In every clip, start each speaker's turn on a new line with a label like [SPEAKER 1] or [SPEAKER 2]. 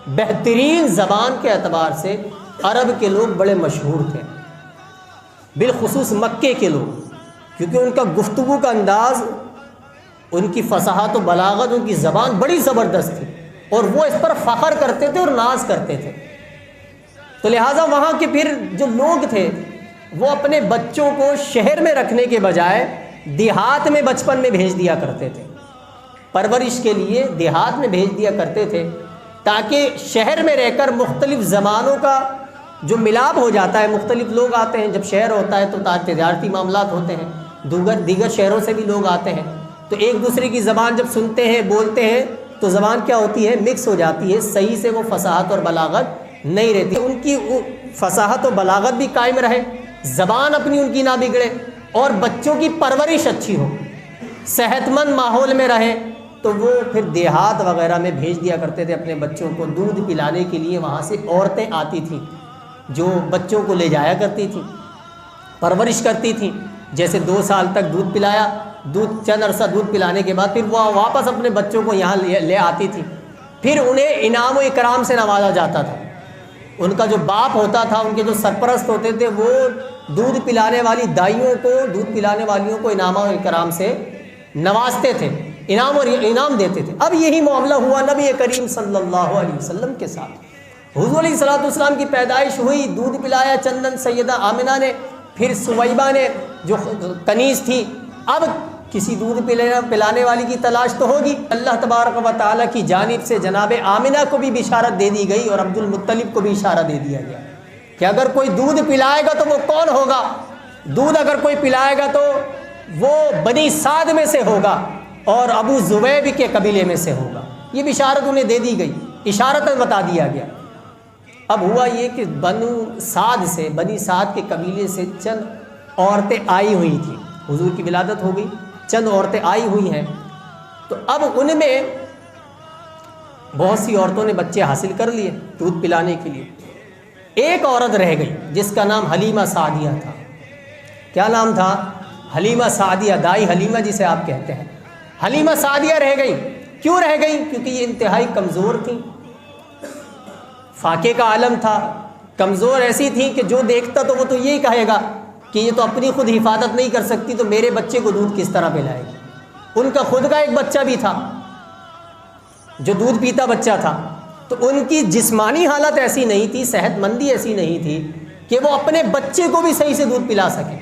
[SPEAKER 1] بہترین زبان کے اعتبار سے عرب کے لوگ بڑے مشہور تھے، بالخصوص مکے کے لوگ، کیونکہ ان کا گفتگو کا انداز، ان کی فصاحت و بلاغت، ان کی زبان بڑی زبردست تھی، اور وہ اس پر فخر کرتے تھے اور ناز کرتے تھے۔ تو لہٰذا وہاں کے پھر جو لوگ تھے وہ اپنے بچوں کو شہر میں رکھنے کے بجائے دیہات میں بچپن میں بھیج دیا کرتے تھے، پرورش کے لیے دیہات میں بھیج دیا کرتے تھے، تاکہ شہر میں رہ کر مختلف زبانوں کا جو ملاپ ہو جاتا ہے، مختلف لوگ آتے ہیں، جب شہر ہوتا ہے تو تجارتی معاملات ہوتے ہیں، دیگر شہروں سے بھی لوگ آتے ہیں، تو ایک دوسرے کی زبان جب سنتے ہیں، بولتے ہیں، تو زبان کیا ہوتی ہے، مکس ہو جاتی ہے، صحیح سے وہ فصاحت اور بلاغت نہیں رہتی۔ ان کی فصاحت و بلاغت بھی قائم رہے، زبان اپنی ان کی نہ بگڑے، اور بچوں کی پرورش اچھی ہو، صحت مند ماحول میں رہے، تو وہ پھر دیہات وغیرہ میں بھیج دیا کرتے تھے اپنے بچوں کو دودھ پلانے کے لیے۔ وہاں سے عورتیں آتی تھیں جو بچوں کو لے جایا کرتی تھیں، پرورش کرتی تھیں، جیسے 2 سال تک دودھ پلایا، چند عرصہ دودھ پلانے کے بعد پھر وہ واپس اپنے بچوں کو یہاں لے آتی تھی، پھر انہیں انعام و اکرام سے نوازا جاتا تھا۔ ان کا جو باپ ہوتا تھا، ان کے جو سرپرست ہوتے تھے، وہ دودھ پلانے والی دائیوں کو، دودھ پلانے والیوں کو انعام و اکرام سے نوازتے تھے، انعام دیتے تھے۔ اب یہی معاملہ ہوا نبی کریم صلی اللہ علیہ وسلم کے ساتھ۔ حضور علیہ الصلوۃ والسلام کی پیدائش ہوئی، دودھ پلایا چندن سیدہ آمنہ نے، پھر سویبہ نے جو کنیز تھی۔ اب کسی دودھ پلانے والی کی تلاش تو ہوگی، اللہ تبارک و تعالیٰ کی جانب سے جناب آمنہ کو بھی بشارت دے دی گئی، اور عبد المطلب کو بھی اشارہ دے دیا گیا کہ اگر کوئی دودھ پلائے گا تو وہ کون ہوگا؟ دودھ اگر کوئی پلائے گا تو وہ بنی سعد میں سے ہوگا اور ابو زبیب کے قبیلے میں سے ہوگا۔ یہ بشارت انہیں دے دی گئی، اشارتاً بتا دیا گیا۔ اب ہوا یہ کہ بنی سعد کے قبیلے سے چند عورتیں آئی ہوئی تھیں، حضور کی ولادت ہو گئی، چند عورتیں آئی ہوئی ہیں، تو اب ان میں بہت سی عورتوں نے بچے حاصل کر لیے دودھ پلانے کے لیے۔ ایک عورت رہ گئی جس کا نام حلیمہ سعدیہ تھا۔ کیا نام تھا؟ حلیمہ سعدیہ، دائی حلیمہ جسے آپ کہتے ہیں۔ حلیمہ سعدیہ رہ گئی۔ کیوں رہ گئی؟ کیونکہ یہ انتہائی کمزور تھیں، فاقے کا عالم تھا، کمزور ایسی تھیں کہ جو دیکھتا تو وہ تو یہی کہے گا کہ یہ تو اپنی خود حفاظت نہیں کر سکتی، تو میرے بچے کو دودھ کس طرح پلائے گی؟ ان کا خود کا ایک بچہ بھی تھا جو دودھ پیتا بچہ تھا، تو ان کی جسمانی حالت ایسی نہیں تھی، صحت مندی ایسی نہیں تھی کہ وہ اپنے بچے کو بھی صحیح سے دودھ پلا سکیں،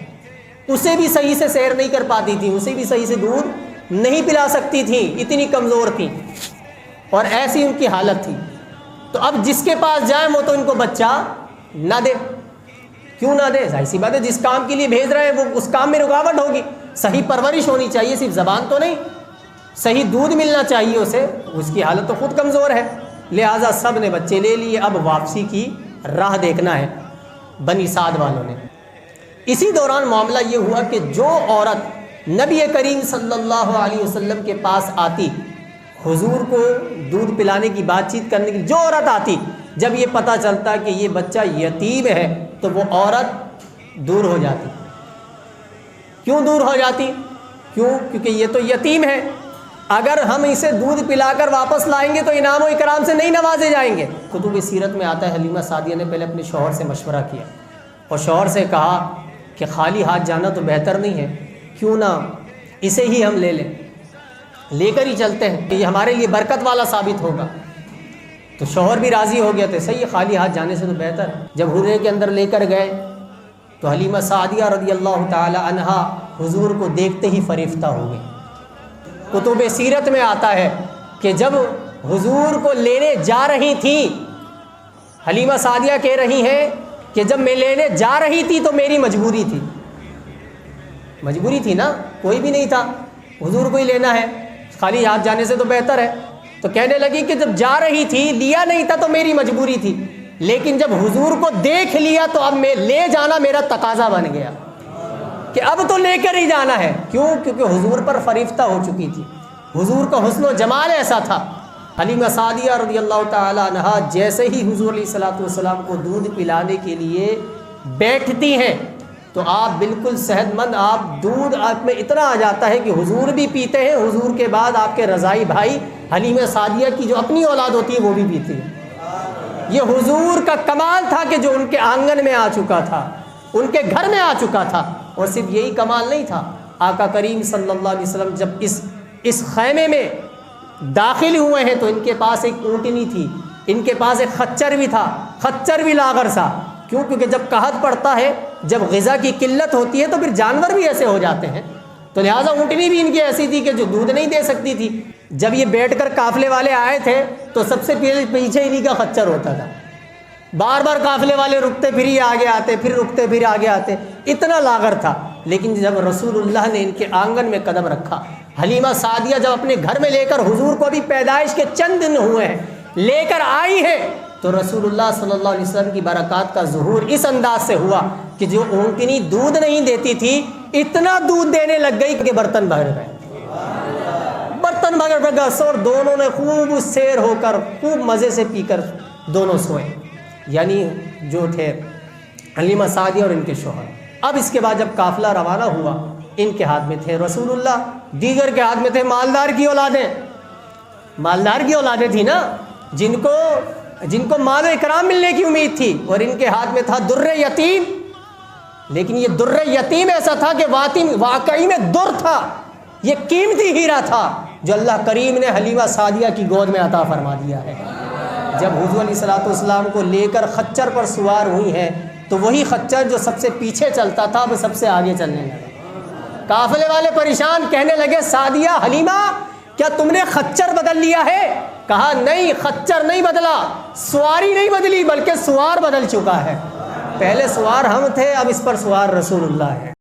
[SPEAKER 1] اسے بھی صحیح سے سیر نہیں کر پاتی تھی، اسے بھی صحیح سے دودھ نہیں پلا سکتی تھیں، اتنی کمزور تھیں اور ایسی ان کی حالت تھی۔ تو اب جس کے پاس جائیں وہ تو ان کو بچہ نہ دے۔ کیوں نہ دے؟ ظاہر سی بات ہے، جس کام کے لیے بھیج رہے ہیں وہ اس کام میں رکاوٹ ہوگی۔ صحیح پرورش ہونی چاہیے، صرف زبان تو نہیں، صحیح دودھ ملنا چاہیے اسے، اس کی حالت تو خود کمزور ہے۔ لہٰذا سب نے بچے لے لیے، اب واپسی کی راہ دیکھنا ہے بنی سعد والوں نے۔ اسی دوران معاملہ یہ ہوا کہ جو عورت نبی کریم صلی اللہ علیہ وسلم کے پاس آتی، حضور کو دودھ پلانے کی بات چیت کرنے کی جو عورت آتی، جب یہ پتہ چلتا کہ یہ بچہ یتیم ہے تو وہ عورت دور ہو جاتی۔ کیوں دور ہو جاتی؟ کیونکہ یہ تو یتیم ہے، اگر ہم اسے دودھ پلا کر واپس لائیں گے تو انعام و اکرام سے نہیں نوازے جائیں گے۔ کتب سیرت میں آتا ہے حلیمہ سعدیہ نے پہلے اپنے شوہر سے مشورہ کیا اور شوہر سے کہا کہ خالی ہاتھ جانا تو بہتر نہیں ہے، کیوں نہ اسے ہی ہم لے کر ہی چلتے ہیں کہ یہ ہمارے لیے برکت والا ثابت ہوگا۔ تو شوہر بھی راضی ہو گیا تھے، صحیح ہے، خالی ہاتھ جانے سے تو بہتر ہے۔ جب حجرے کے اندر لے کر گئے تو حلیمہ سعدیہ رضی اللہ تعالی عنہا حضور کو دیکھتے ہی فریفتہ ہو گئی۔ کتب سیرت میں آتا ہے کہ جب حضور کو لینے جا رہی تھیں، حلیمہ سعدیہ کہہ رہی ہیں کہ جب میں لینے جا رہی تھی تو میری مجبوری تھی، مجبوری تھی نا، کوئی بھی نہیں تھا، حضور کو ہی لینا ہے، خالی ہاتھ جانے سے تو بہتر ہے۔ تو کہنے لگی کہ جب جا رہی تھی، لیا نہیں تھا تو میری مجبوری تھی، لیکن جب حضور کو دیکھ لیا تو اب میں لے جانا میرا تقاضا بن گیا کہ اب تو لے کر ہی جانا ہے۔ کیوں؟ کیونکہ حضور پر فریفتہ ہو چکی تھی، حضور کا حسن و جمال ایسا تھا۔ حلیمہ سعدیہ رضی اللہ تعالی عنہا جیسے ہی حضور علیہ الصلوۃ والسلام کو دودھ پلانے کے لیے بیٹھتی ہیں تو آپ بالکل صحت مند، آپ دودھ آپ میں اتنا آ جاتا ہے کہ حضور بھی پیتے ہیں، حضور کے بعد آپ کے رضائی بھائی حلیمہ سعدیہ کی جو اپنی اولاد ہوتی ہے وہ بھی پیتی ہے۔ یہ حضور کا کمال تھا کہ جو ان کے آنگن میں آ چکا تھا، ان کے گھر میں آ چکا تھا۔ اور صرف یہی کمال نہیں تھا، آقا کریم صلی اللہ علیہ وسلم جب اس خیمے میں داخل ہوئے ہیں تو ان کے پاس ایک اونٹنی تھی، ان کے پاس ایک خچر بھی تھا، خچر بھی لاغر سا۔ کیوں؟ کیونکہ جب قحط پڑتا ہے، جب غذا کی قلت ہوتی ہے تو پھر جانور بھی ایسے ہو جاتے ہیں، تو لہٰذا اونٹنی بھی ان کی ایسی تھی کہ جو دودھ نہیں دے سکتی تھی۔ جب یہ بیٹھ کر قافلے والے آئے تھے تو سب سے پیچھے انہی کا خچر ہوتا تھا، بار بار قافلے والے رکتے پھر یہ آگے آتے، پھر رکتے پھر آگے آتے، اتنا لاغر تھا۔ لیکن جب رسول اللہ نے ان کے آنگن میں قدم رکھا، حلیمہ سعدیہ جب اپنے گھر میں لے کر، حضور کو ابھی پیدائش کے چند دن ہوئے ہیں، لے کر آئی ہے، تو رسول اللہ صلی اللہ علیہ وسلم کی برکات کا ظہور اس انداز سے ہوا کہ جو اونٹنی دودھ نہیں دیتی تھی اتنا دودھ دینے لگ گئی کہ برتن بھر گئے، برتن بھر گئے، اور دونوں نے خوب سیر ہو کر خوب مزے سے پی کر دونوں سوئے، یعنی جو تھے حلیمہ سعدیہ اور ان کے شوہر۔ اب اس کے بعد جب قافلہ روانہ ہوا، ان کے ہاتھ میں تھے رسول اللہ، دیگر کے ہاتھ میں تھے مالدار کی اولادیں، مالدار کی اولادیں تھی نا، جن کو مال و اکرام ملنے کی امید تھی، اور ان کے ہاتھ میں تھا در یتیم۔ لیکن یہ در یتیم ایسا تھا کہ واقعی میں در تھا، یہ قیمتی ہیرا تھا جو اللہ کریم نے حلیمہ سعدیہ کی گود میں عطا فرما دیا ہے۔ جب حضور علیہ الصلوۃ والسلام کو لے کر خچر پر سوار ہوئی ہیں تو وہی خچر جو سب سے پیچھے چلتا تھا وہ سب سے آگے چلنے لگا۔ قافلے والے پریشان، کہنے لگے سعدیہ، حلیمہ، کیا تم نے خچر بدل لیا ہے؟ کہا نہیں، خچر نہیں بدلا، سواری نہیں بدلی، بلکہ سوار بدل چکا ہے، پہلے سوار ہم تھے، اب اس پر سوار رسول اللہ ہے۔